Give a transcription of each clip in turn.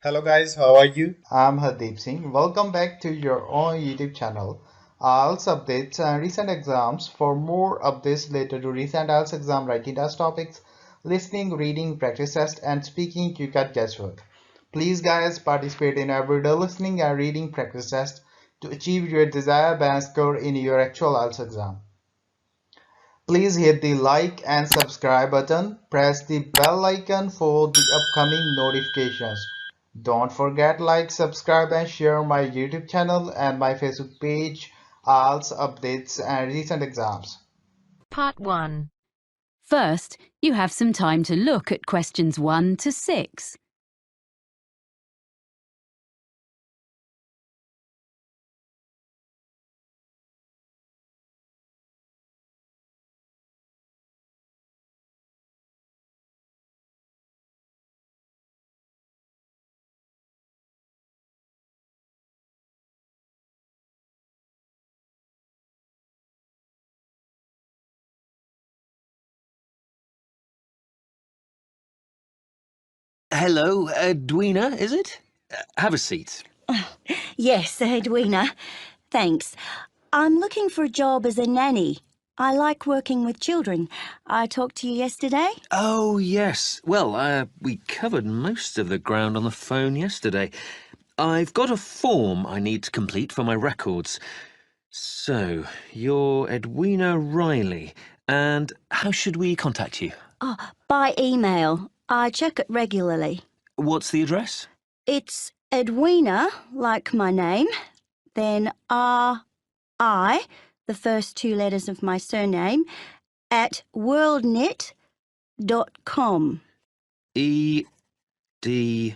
Hello guys, how are you? I'm Hardeep Singh. Welcome back to your own YouTube channel. IELTS updates and recent exams. For more updates related to recent IELTS exam writing test topics, listening, reading, practice test, and speaking, you got guesswork. Please, guys, participate in everyday listening and reading practice test to achieve your desired band score in your actual IELTS exam. Please hit the like and subscribe button. Press the bell icon for the upcoming notifications. Don't forget like, subscribe and share my YouTube channel and my Facebook page, IELTS updates and recent exams. Part 1. First, you have some time to look at questions 1 to 6. Hello, Edwina, is it? Have a seat. Yes, Edwina. Thanks. I'm looking for a job as a nanny. I like working with children. I talked to you yesterday. Oh, yes. Well, we covered most of the ground on the phone yesterday. I've got a form I need to complete for my records. So, you're Edwina Riley, and how should we contact you? Oh, by email. I check it regularly. What's the address? It's Edwina, like my name, then R-I, the first two letters of my surname, at worldnet.com. EDWINARI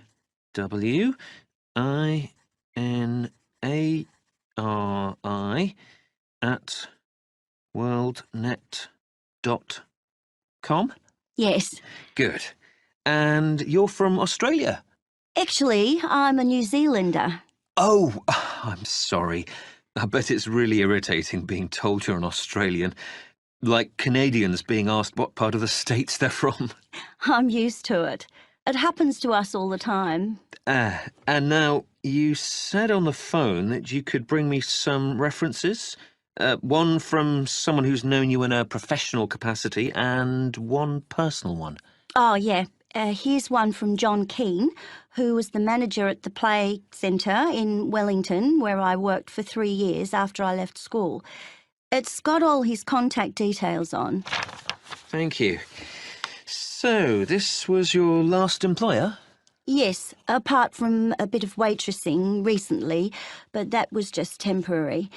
at worldnet.com? Yes. Good. And you're from Australia? Actually, I'm a New Zealander. Oh, I'm sorry. I bet it's really irritating being told you're an Australian. Like Canadians being asked what part of the States they're from. I'm used to it. It happens to us all the time. And now, you said on the phone that you could bring me some references. One from someone who's known you in a professional capacity and one personal one. Oh, yeah. Here's one from John Keane, who was the manager at the Play Centre in Wellington, where I worked for 3 years after I left school. It's got all his contact details on. Thank you. So, this was your last employer? Yes, apart from a bit of waitressing recently, but that was just temporary.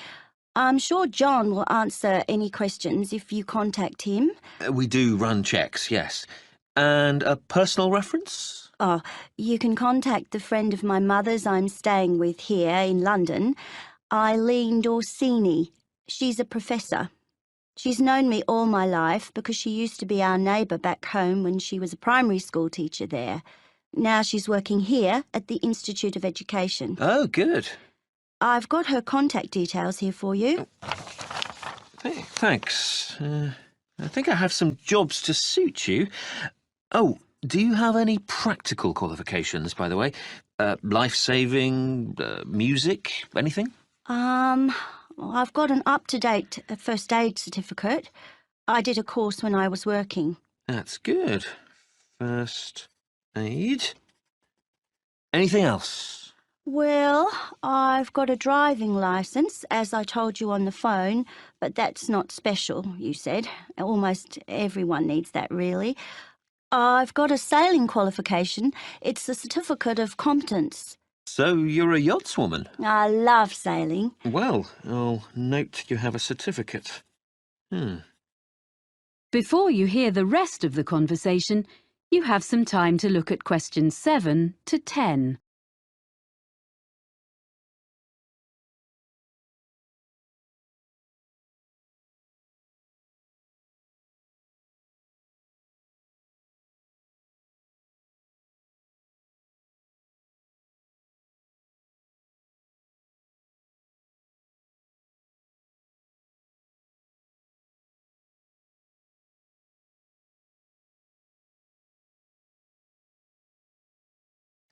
I'm sure John will answer any questions if you contact him. We do run checks, yes. And a personal reference? Oh, you can contact the friend of my mother's I'm staying with here in London, Eileen Dorsini. She's a professor. She's known me all my life because she used to be our neighbour back home when she was a primary school teacher there. Now she's working here at the Institute of Education. Oh, good. I've got her contact details here for you. Thanks. I think I have some jobs to suit you. Oh, do you have any practical qualifications, by the way? Life-saving, music, anything? I've got an up-to-date first aid certificate. I did a course when I was working. That's good. First aid. Anything else? Well, I've got a driving licence, as I told you on the phone, but that's not special, you said. Almost everyone needs that, really. I've got a sailing qualification. It's a certificate of competence. So you're a yachtswoman? I love sailing. Well, I'll note you have a certificate. Before you hear the rest of the conversation, you have some time to look at questions 7 to 10.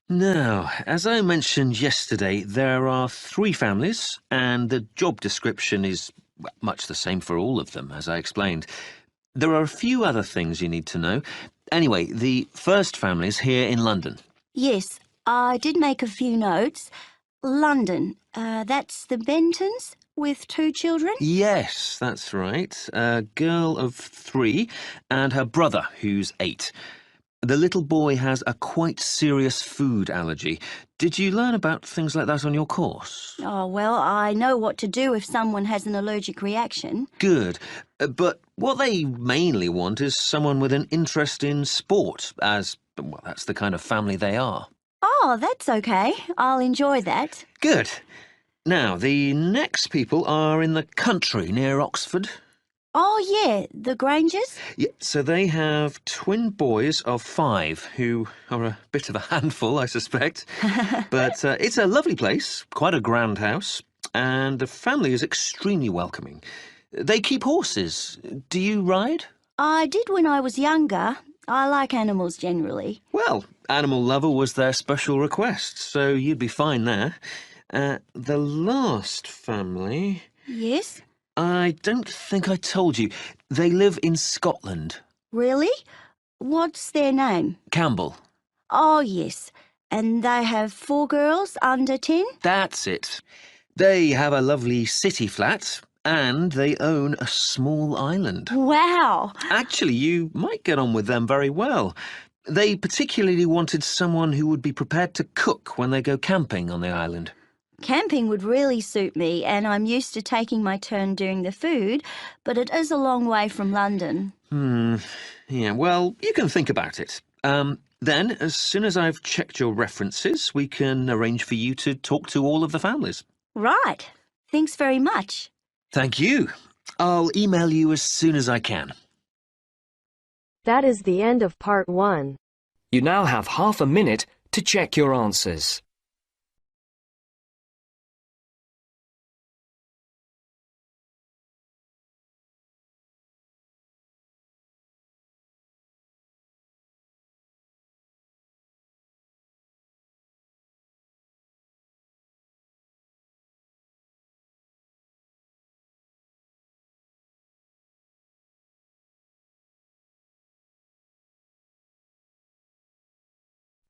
Now, as I mentioned yesterday, there are 3 families, and the job description is much the same for all of them, as I explained. There are a few other things you need to know. Anyway, the first family is here in London. Yes, I did make a few notes. London, that's the Bentons with 2 children? Yes, that's right. A girl of 3 and her brother, who's 8. The little boy has a quite serious food allergy. Did you learn about things like that on your course? Oh, well, I know what to do if someone has an allergic reaction. Good. But what they mainly want is someone with an interest in sport, as, well, that's the kind of family they are. Oh, that's okay. I'll enjoy that. Good. Now, the next people are in the country near Oxford. Oh, yeah, the Grangers? Yeah, so they have twin boys of 5 who are a bit of a handful, I suspect. But it's a lovely place, quite a grand house, and the family is extremely welcoming. They keep horses. Do you ride? I did when I was younger. I like animals generally. Well, Animal Lover was their special request, so you'd be fine there. The last family... Yes? I don't think I told you. They live in Scotland. Really? What's their name? Campbell. Oh, yes. And they have 4 girls under 10? That's it. They have a lovely city flat, and they own a small island. Wow! Actually, you might get on with them very well. They particularly wanted someone who would be prepared to cook when they go camping on the island. Camping would really suit me, and I'm used to taking my turn doing the food, but it is a long way from London. Yeah, well, you can think about it. Then, as soon as I've checked your references, we can arrange for you to talk to all of the families. Right. Thanks very much. Thank you. I'll email you as soon as I can. That is the end of part 1. You now have half a minute to check your answers.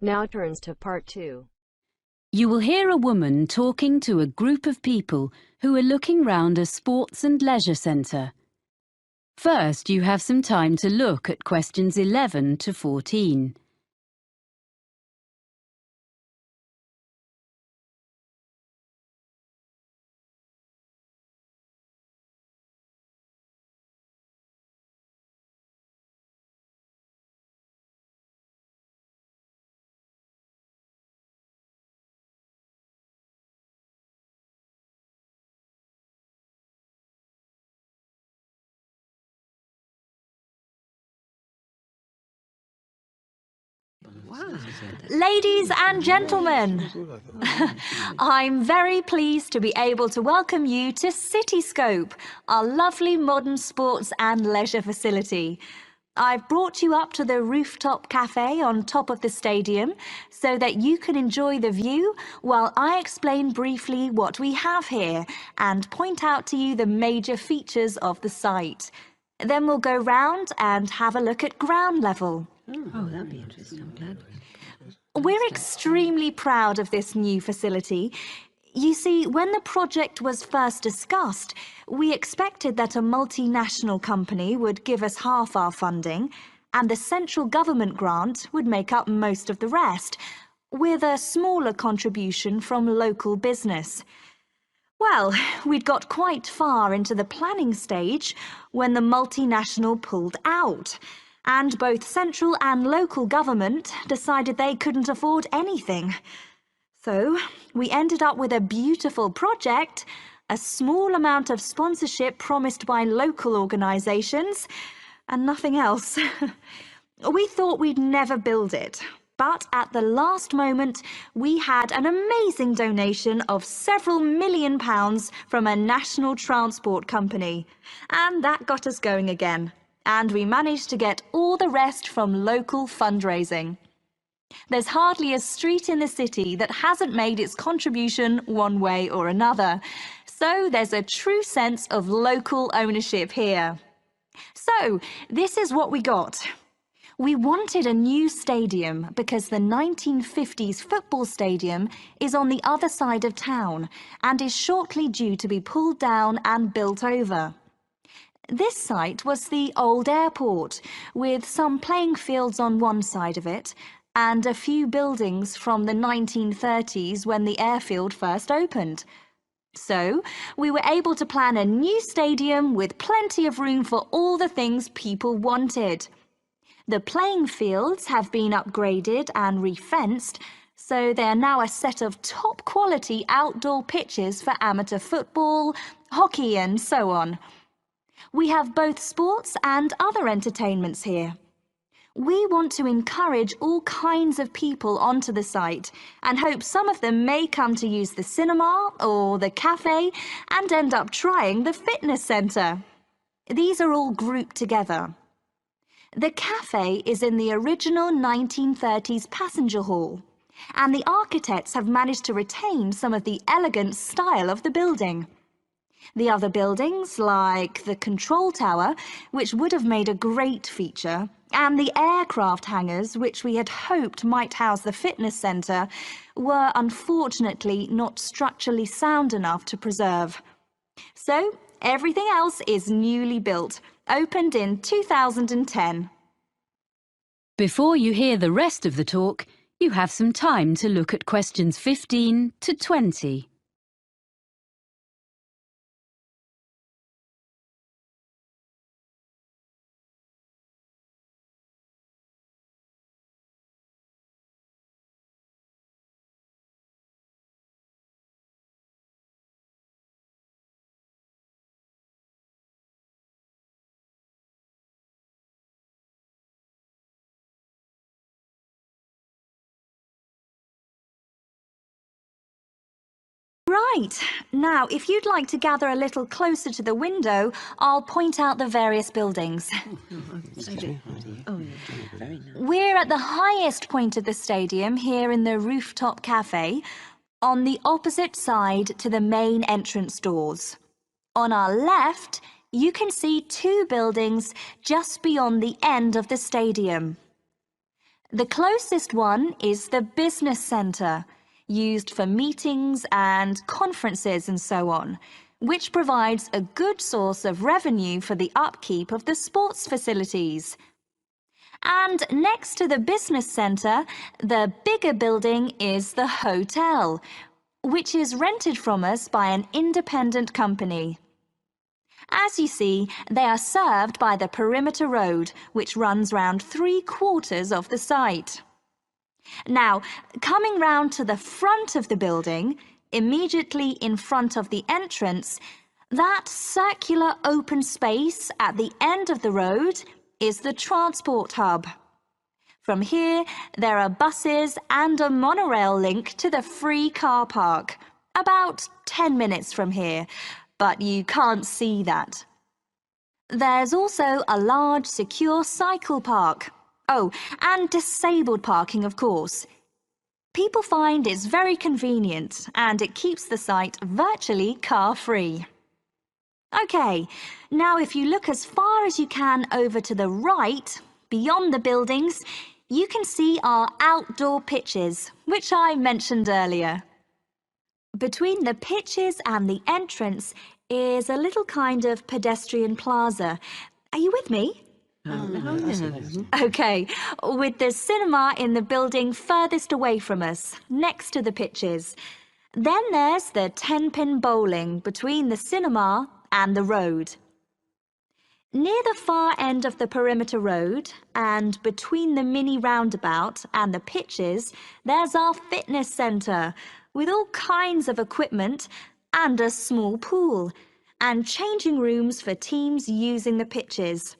Now turns to part 2. You will hear a woman talking to a group of people who are looking round a sports and leisure centre. First, you have some time to look at questions 11 to 14. Ladies and gentlemen, I'm very pleased to be able to welcome you to Cityscope, our lovely modern sports and leisure facility. I've brought you up to the rooftop cafe on top of the stadium so that you can enjoy the view while I explain briefly what we have here and point out to you the major features of the site. Then we'll go round and have a look at ground level. Oh, that'd be interesting. I'm glad. We're extremely proud of this new facility. You see, when the project was first discussed, we expected that a multinational company would give us half our funding, and the central government grant would make up most of the rest, with a smaller contribution from local business. Well, we'd got quite far into the planning stage when the multinational pulled out, and both central and local government decided they couldn't afford anything. So we ended up with a beautiful project, a small amount of sponsorship promised by local organisations, and nothing else. We thought we'd never build it, but at the last moment we had an amazing donation of several £million from a national transport company, and that got us going again. And we managed to get all the rest from local fundraising. There's hardly a street in the city that hasn't made its contribution one way or another. So there's a true sense of local ownership here. So this is what we got. We wanted a new stadium because the 1950s football stadium is on the other side of town and is shortly due to be pulled down and built over. This site was the old airport, with some playing fields on one side of it and a few buildings from the 1930s when the airfield first opened. So, we were able to plan a new stadium with plenty of room for all the things people wanted. The playing fields have been upgraded and refenced, so they are now a set of top-quality outdoor pitches for amateur football, hockey and so on. We have both sports and other entertainments here. We want to encourage all kinds of people onto the site and hope some of them may come to use the cinema or the cafe and end up trying the fitness centre. These are all grouped together. The cafe is in the original 1930s passenger hall, and the architects have managed to retain some of the elegant style of the building. The other buildings, like the control tower, which would have made a great feature, and the aircraft hangars, which we had hoped might house the fitness centre, were unfortunately not structurally sound enough to preserve. So, everything else is newly built, opened in 2010. Before you hear the rest of the talk, you have some time to look at questions 15 to 20. Right, now if you'd like to gather a little closer to the window, I'll point out the various buildings. We're at the highest point of the stadium here in the rooftop cafe, on the opposite side to the main entrance doors. On our left, you can see two buildings just beyond the end of the stadium. The closest one is the business centre, used for meetings and conferences and so on, which provides a good source of revenue for the upkeep of the sports facilities. And next to the business centre, the bigger building is the hotel, which is rented from us by an independent company. As you see, they are served by the perimeter road, which runs round 3/4 of the site. Now, coming round to the front of the building, immediately in front of the entrance, that circular open space at the end of the road is the transport hub. From here, there are buses and a monorail link to the free car park, about 10 minutes from here, but you can't see that. There's also a large secure cycle park. Oh, and disabled parking, of course. People find it's very convenient and it keeps the site virtually car-free. OK, now if you look as far as you can over to the right, beyond the buildings, you can see our outdoor pitches, which I mentioned earlier. Between the pitches and the entrance is a little kind of pedestrian plaza. Are you with me? OK, with the cinema in the building furthest away from us, next to the pitches. Then there's the 10-pin bowling between the cinema and the road. Near the far end of the perimeter road and between the mini roundabout and the pitches, there's our fitness centre with all kinds of equipment and a small pool and changing rooms for teams using the pitches.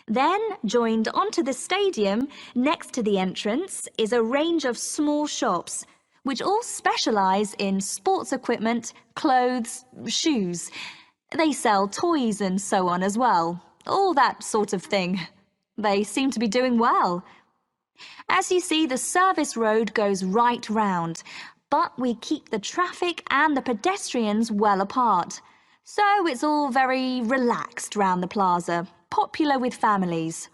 Then, joined onto the stadium, next to the entrance, is a range of small shops, which all specialise in sports equipment, clothes, shoes. They sell toys and so on as well, all that sort of thing. They seem to be doing well. As you see, the service road goes right round, but we keep the traffic and the pedestrians well apart. So it's all very relaxed round the plaza, popular with families.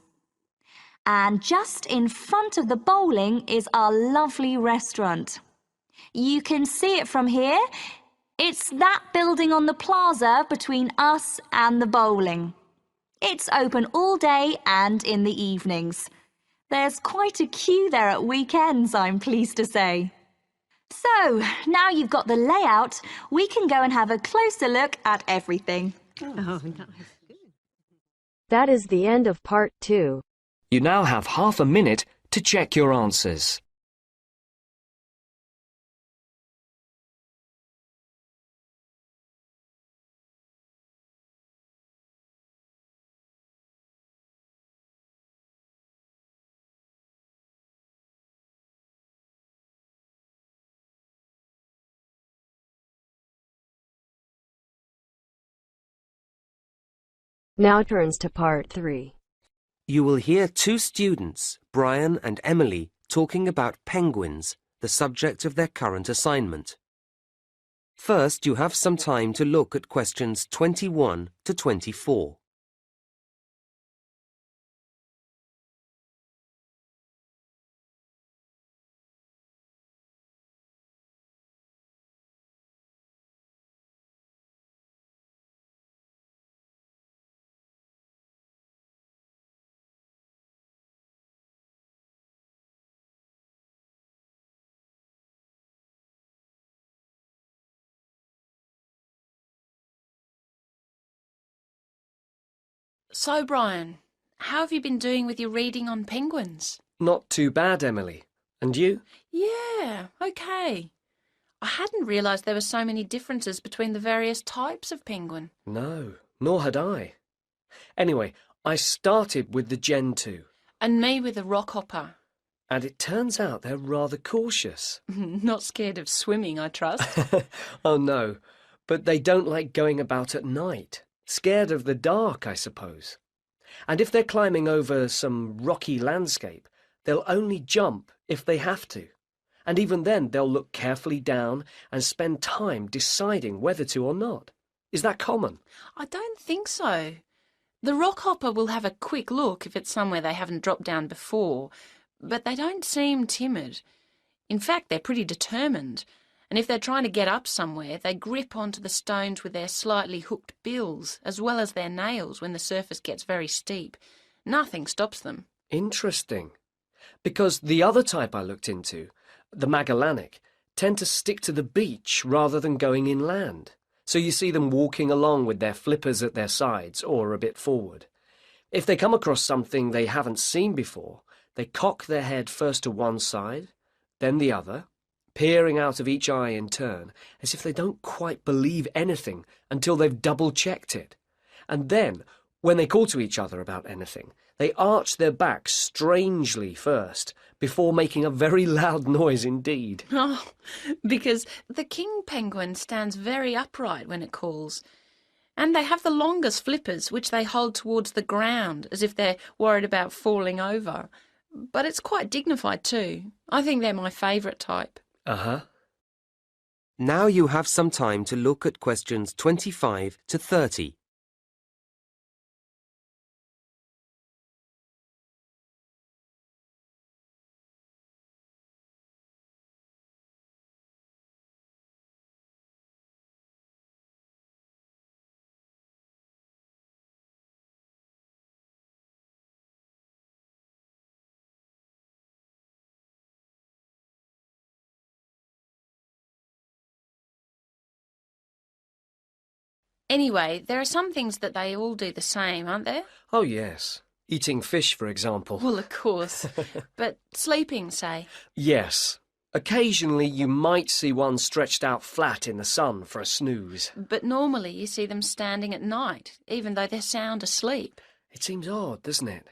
And just in front of the bowling is our lovely restaurant. You can see it from here. It's that building on the plaza between us and the bowling. It's open all day and in the evenings. There's quite a queue there at weekends, I'm pleased to say. So, now you've got the layout, we can go and have a closer look at everything. Oh, nice. That is the end of part 2. You now have half a minute to check your answers. Now turns to part 3. You will hear two students, Brian and Emily, talking about penguins, the subject of their current assignment. First, you have some time to look at questions 21 to 24. So, Brian, how have you been doing with your reading on penguins? Not too bad, Emily. And you? Yeah, okay. I hadn't realised there were so many differences between the various types of penguin. No, nor had I. Anyway, I started with the Gen 2. And me with the rockhopper. And it turns out they're rather cautious. Not scared of swimming, I trust. Oh no, but they don't like going about at night. Scared of the dark, I suppose. And if they're climbing over some rocky landscape, they'll only jump if they have to. And even then, they'll look carefully down and spend time deciding whether to or not. Is that common? I don't think so. The rockhopper will have a quick look if it's somewhere they haven't dropped down before, but they don't seem timid. In fact, they're pretty determined. And if they're trying to get up somewhere, they grip onto the stones with their slightly hooked bills, as well as their nails when the surface gets very steep. Nothing stops them. Interesting. Because the other type I looked into, the Magellanic, tend to stick to the beach rather than going inland. So you see them walking along with their flippers at their sides or a bit forward. If they come across something they haven't seen before, they cock their head first to one side, then the other, peering out of each eye in turn, as if they don't quite believe anything until they've double-checked it. And then, when they call to each other about anything, they arch their backs strangely first, before making a very loud noise indeed. Oh, because the king penguin stands very upright when it calls. And they have the longest flippers, which they hold towards the ground, as if they're worried about falling over. But it's quite dignified too. I think they're my favourite type. Uh-huh. Now you have some time to look at questions 25 to 30. Anyway, there are some things that they all do the same, aren't there? Oh, yes. Eating fish, for example. Well, of course. But sleeping, say? Yes. Occasionally you might see one stretched out flat in the sun for a snooze. But normally you see them standing at night, even though they're sound asleep. It seems odd, doesn't it?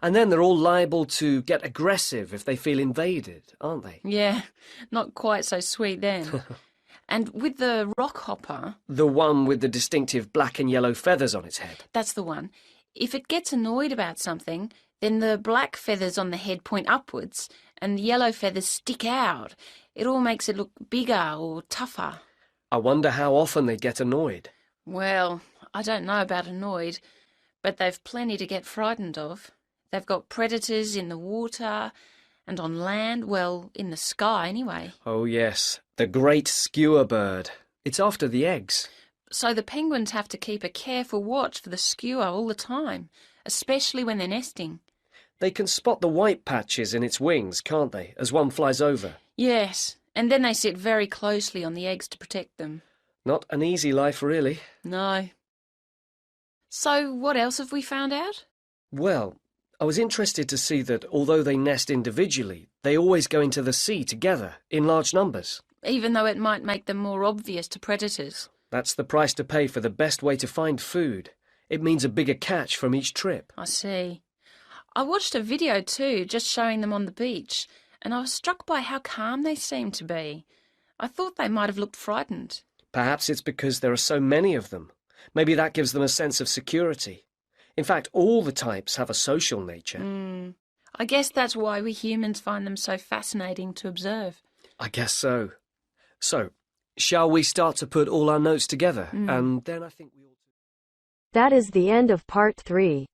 And then they're all liable to get aggressive if they feel invaded, aren't they? Yeah, not quite so sweet then. And with the rockhopper... The one with the distinctive black and yellow feathers on its head. That's the one. If it gets annoyed about something, Then the black feathers on the head point upwards and the yellow feathers stick out. It all makes it look bigger or tougher. I wonder how often they get annoyed. Well, I don't know about annoyed, but they've plenty to get frightened of. They've got predators in the water and on land, well, in the sky anyway. Oh yes, the great skewer bird. It's after the eggs. So the penguins have to keep a careful watch for the skewer all the time, especially when they're nesting. They can spot the white patches in its wings, can't they, as one flies over? Yes, and then they sit very closely on the eggs to protect them. Not an easy life, really. No. So what else have we found out? Well, I was interested to see that although they nest individually, they always go into the sea together, in large numbers. Even though it might make them more obvious to predators. That's the price to pay for the best way to find food. It means a bigger catch from each trip. I see. I watched a video too, just showing them on the beach, and I was struck by how calm they seemed to be. I thought they might have looked frightened. Perhaps it's because there are so many of them. Maybe that gives them a sense of security. In fact, all the types have a social nature. I guess that's why we humans find them so fascinating to observe. I guess so. So, shall we start to put all our notes together? And then I think we ought to... That is the end of part 3.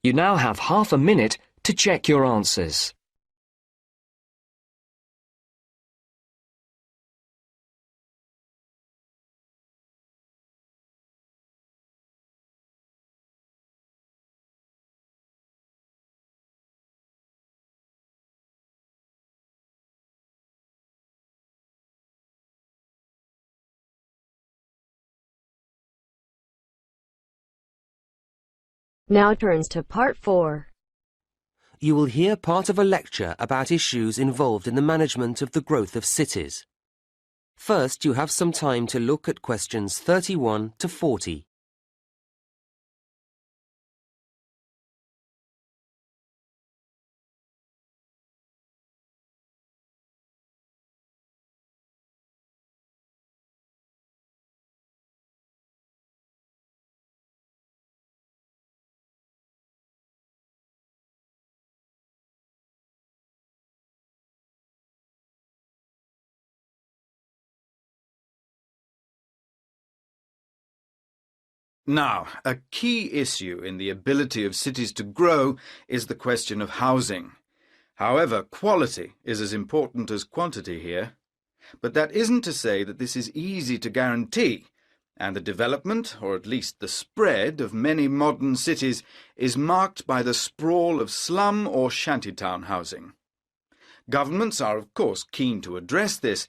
You now have half a minute to check your answers. Now turns to part 4. You will hear part of a lecture about issues involved in the management of the growth of cities. First, you have some time to look at questions 31 to 40. Now, a key issue in the ability of cities to grow is the question of housing. However, quality is as important as quantity here. But that isn't to say that this is easy to guarantee, and the development, or at least the spread, of many modern cities is marked by the sprawl of slum or shantytown housing. Governments are, of course, keen to address this,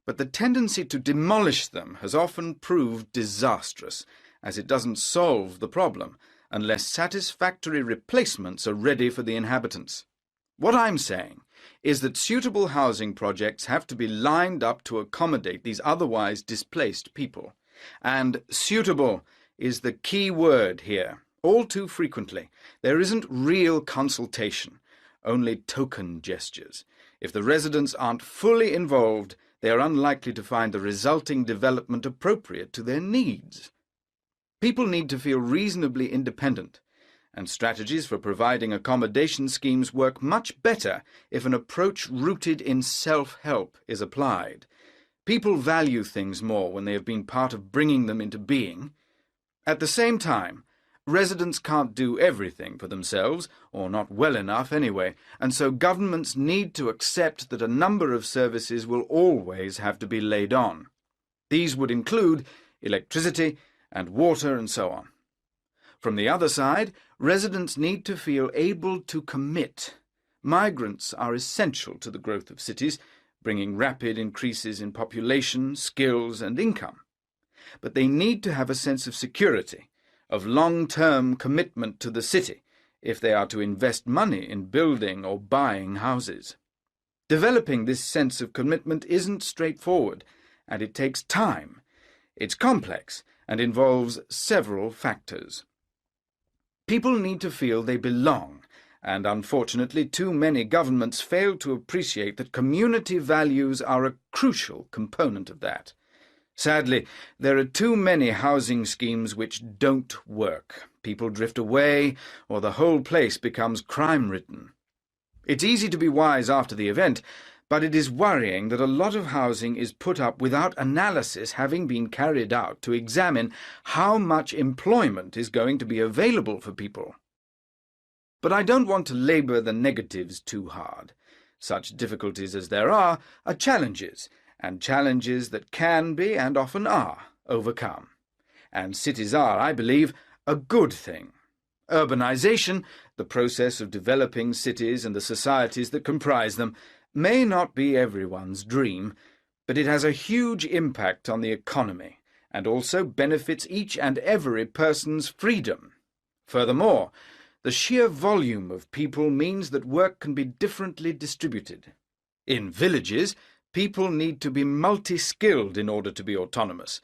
but the tendency to demolish them has often proved disastrous, as it doesn't solve the problem unless satisfactory replacements are ready for the inhabitants. What I'm saying is that suitable housing projects have to be lined up to accommodate these otherwise displaced people. And suitable is the key word here. All too frequently, there isn't real consultation, only token gestures. If the residents aren't fully involved, they are unlikely to find the resulting development appropriate to their needs. People need to feel reasonably independent, and strategies for providing accommodation schemes work much better if an approach rooted in self-help is applied. People value things more when they have been part of bringing them into being. At the same time, residents can't do everything for themselves, or not well enough anyway, and so governments need to accept that a number of services will always have to be laid on. These would include electricity and water and so on. From the other side, residents need to feel able to commit. Migrants are essential to the growth of cities, bringing rapid increases in population, skills and income. But they need to have a sense of security, of long-term commitment to the city, if they are to invest money in building or buying houses. Developing this sense of commitment isn't straightforward, and it takes time. It's complex and involves several factors. People need to feel they belong, and unfortunately too many governments fail to appreciate that community values are a crucial component of that. Sadly, there are too many housing schemes which don't work. People drift away, or the whole place becomes crime-ridden. It's easy to be wise after the event, but it is worrying that a lot of housing is put up without analysis having been carried out to examine how much employment is going to be available for people. But I don't want to labour the negatives too hard. Such difficulties as there are challenges, and challenges that can be, and often are, overcome. And cities are, I believe, a good thing. Urbanisation, the process of developing cities and the societies that comprise them, may not be everyone's dream, but it has a huge impact on the economy, and also benefits each and every person's freedom. Furthermore, the sheer volume of people means that work can be differently distributed. In villages, people need to be multi-skilled in order to be autonomous,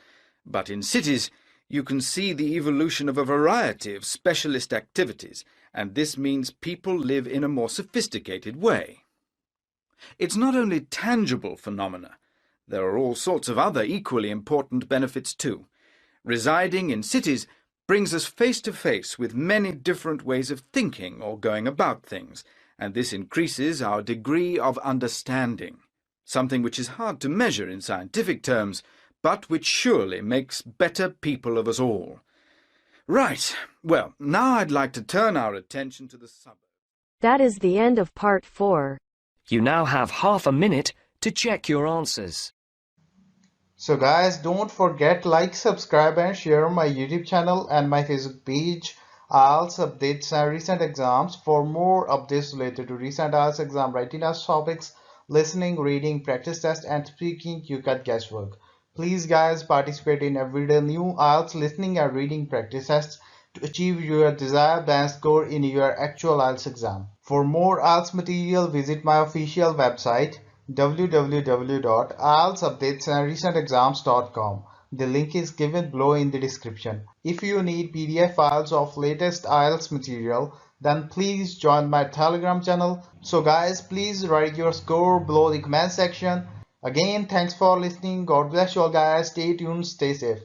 but in cities, you can see the evolution of a variety of specialist activities, and this means people live in a more sophisticated way. It's not only tangible phenomena. There are all sorts of other equally important benefits too. Residing in cities brings us face to face with many different ways of thinking or going about things, and this increases our degree of understanding, something which is hard to measure in scientific terms, but which surely makes better people of us all. Right, well, now I'd like to turn our attention to the suburbs. That is the end of part 4. You now have half a minute to check your answers. So guys, don't forget like, subscribe and share my YouTube channel and my Facebook page, IELTS updates and recent exams. For more updates related to recent IELTS exam writing test topics, listening, reading, practice test and speaking, you got guesswork. Please guys, participate in everyday new IELTS listening and reading practice tests to achieve your desired band score in your actual IELTS exam. For more IELTS material, visit my official website www.ieltsupdatesandrecentexams.com. The link is given below in the description. If you need PDF files of latest IELTS material, then please join my Telegram channel. So guys, please write your score below the comment section. Again, thanks for listening. God bless you all guys. Stay tuned, stay safe.